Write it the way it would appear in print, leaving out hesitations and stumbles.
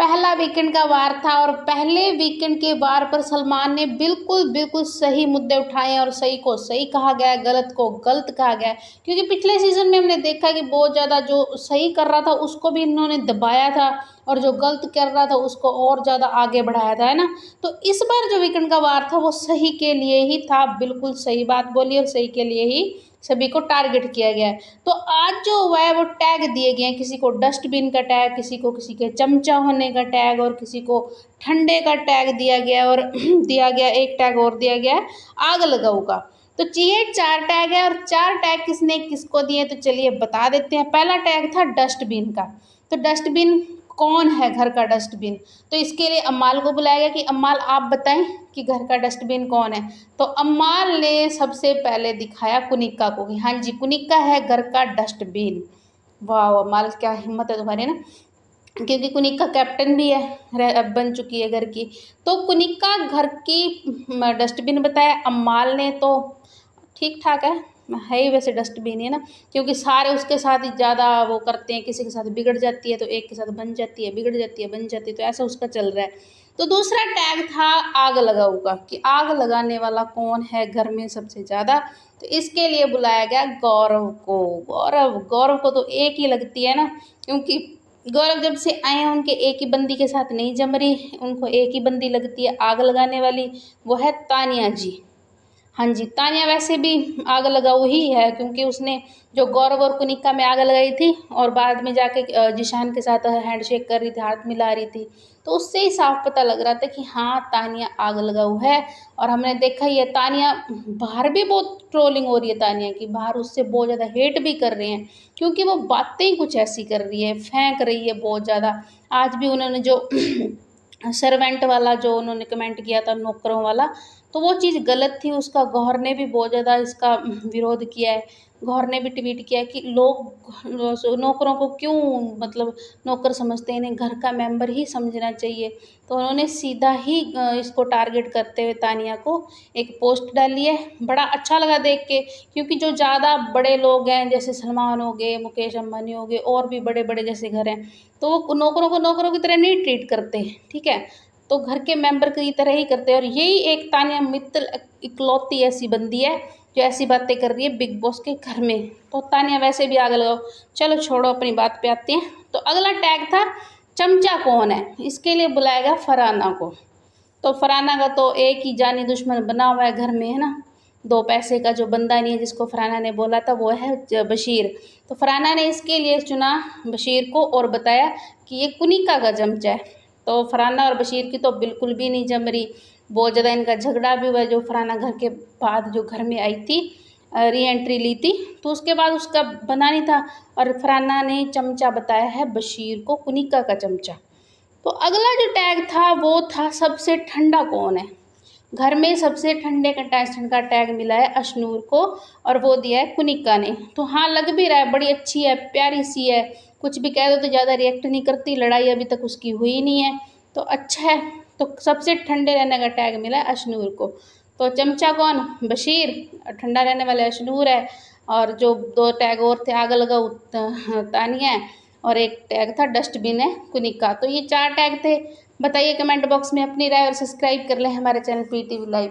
पहला वीकेंड का वार था और पहले वीकेंड के वार पर सलमान ने बिल्कुल बिल्कुल सही मुद्दे उठाए और सही को सही कहा गया, गलत को गलत कहा गया। क्योंकि पिछले सीज़न में हमने देखा कि बहुत ज़्यादा जो सही कर रहा था उसको भी इन्होंने दबाया था और जो गलत कर रहा था उसको और ज़्यादा आगे बढ़ाया था, है ना। तो इस बार जो वीकेंड का वार था वो सही के लिए ही था, बिल्कुल सही बात बोली और सही के लिए ही सभी को टारगेट किया गया है। तो आज जो हुआ है वो टैग दिए गए हैं, किसी को डस्टबिन का टैग, किसी को किसी के चमचा होने का टैग और किसी को ठंडे का टैग दिया गया और दिया गया एक टैग और दिया गया है आग लगाऊ का। तो ये 4 टैग है और 4 टैग किसने किसको दिए तो चलिए बता देते हैं। पहला टैग था डस्टबिन का। तो डस्टबिन कौन है घर का डस्टबिन, तो इसके लिए अम्माल को बुलाया गया कि अम्माल आप बताएं कि घर का डस्टबिन कौन है। तो अम्माल ने सबसे पहले दिखाया कुनिक्का को कि हाँ जी कुनिक्का है घर का डस्टबिन। वाह अम्माल क्या हिम्मत है तुम्हारी ना, क्योंकि कुनिक्का कैप्टन भी है, बन चुकी है घर की। तो कुनिक्का घर की डस्टबिन बताया अम्माल ने, तो ठीक ठाक है ही वैसे डस्टबिन है ना, क्योंकि सारे उसके साथ ही ज़्यादा वो करते हैं, किसी के साथ बिगड़ जाती है तो एक के साथ बन जाती है, बिगड़ जाती है बन जाती है, तो ऐसा उसका चल रहा है। तो दूसरा टैग था आग लगाऊ का कि आग लगाने वाला कौन है घर में सबसे ज़्यादा। तो इसके लिए बुलाया गया गौरव को। गौरव को तो एक ही लगती है ना, क्योंकि गौरव जब से आए हैं उनके एक ही बंदी के साथ नहीं जम रही, उनको एक ही बंदी लगती है आग लगाने वाली, वो है तानिया जी। हाँ जी, तानिया वैसे भी आग लगाऊ ही है, क्योंकि उसने जो गौरव और कुनिक्का में आग लगाई थी और बाद में जाके जिशान के साथ हैंडशेक कर रही थी, हाथ मिला रही थी, तो उससे ही साफ पता लग रहा था कि हाँ तानिया आग लगाऊ है। और हमने देखा ही है तानिया बाहर भी बहुत ट्रोलिंग हो रही है, तानिया की बाहर उससे बहुत ज़्यादा हेट भी कर रहे हैं, क्योंकि वो बातें ही कुछ ऐसी कर रही है, फेंक रही है बहुत ज़्यादा। आज भी उन्होंने जो सर्वेंट वाला जो उन्होंने कमेंट किया था नौकरों वाला, तो वो चीज़ गलत थी, उसका गौहर ने भी बहुत ज़्यादा इसका विरोध किया है। गौहर ने भी ट्वीट किया है कि लोग नौकरों को क्यों मतलब नौकर समझते हैं, इन्हें घर का मेंबर ही समझना चाहिए। तो उन्होंने सीधा ही इसको टारगेट करते हुए तानिया को एक पोस्ट डाली है। बड़ा अच्छा लगा देख के, क्योंकि जो ज़्यादा बड़े लोग हैं जैसे सलमान हो गए, मुकेश अंबानी हो गए और भी बड़े बड़े जैसे घर हैं, तो वो नौकरों को नौकरों की तरह नहीं ट्रीट करते, ठीक है, तो घर के मेंबर की तरह ही करते हैं। और यही एक तानिया मित्तल इकलौती ऐसी बंदी है जो ऐसी बातें कर रही है बिग बॉस के घर में। तो तानिया वैसे भी आग लगाओ, चलो छोड़ो अपनी बात पे आते हैं। तो अगला टैग था चमचा कौन है, इसके लिए बुलाया गया फरहाना को। तो फरहाना का तो एक ही जानी दुश्मन बना हुआ है घर में, है ना, 2 पैसे का जो बंदा नहीं है जिसको फरहाना ने बोला था वो है बशीर। तो फरहाना ने इसके लिए चुना बशीर को और बताया कि ये कुनिका का चमचा है। तो फरहाना और बशीर की तो बिल्कुल भी नहीं जम रही, बहुत ज़्यादा इनका झगड़ा भी हुआ। जो फरहाना घर के बाद जो घर में आई थी, री एंट्री ली थी, तो उसके बाद उसका बना नहीं था और फरहाना ने चमचा बताया है बशीर को, कुनिका का चमचा। तो अगला जो टैग था वो था सबसे ठंडा कौन है। घर में सबसे ठंडे कंटेस्टेंट का टैग मिला है अशनूर को और वो दिया है कुनिका ने। तो हाँ लग भी रहा है बड़ी अच्छी है, प्यारी सी है, कुछ भी कह दो तो ज़्यादा रिएक्ट नहीं करती, लड़ाई अभी तक उसकी हुई नहीं है, तो अच्छा है। तो सबसे ठंडे रहने का टैग मिला है अशनूर को। तो चमचा कौन, बशीर, ठंडा रहने वाले अशनूर है, और जो 2 टैग और थे आग लगाऊ तानिया है, और एक टैग था डस्टबिन है कुनिका। तो ये 4 टैग थे। बताइए कमेंट बॉक्स में अपनी राय और सब्सक्राइब कर लें हमारे चैनल PTV लाइव।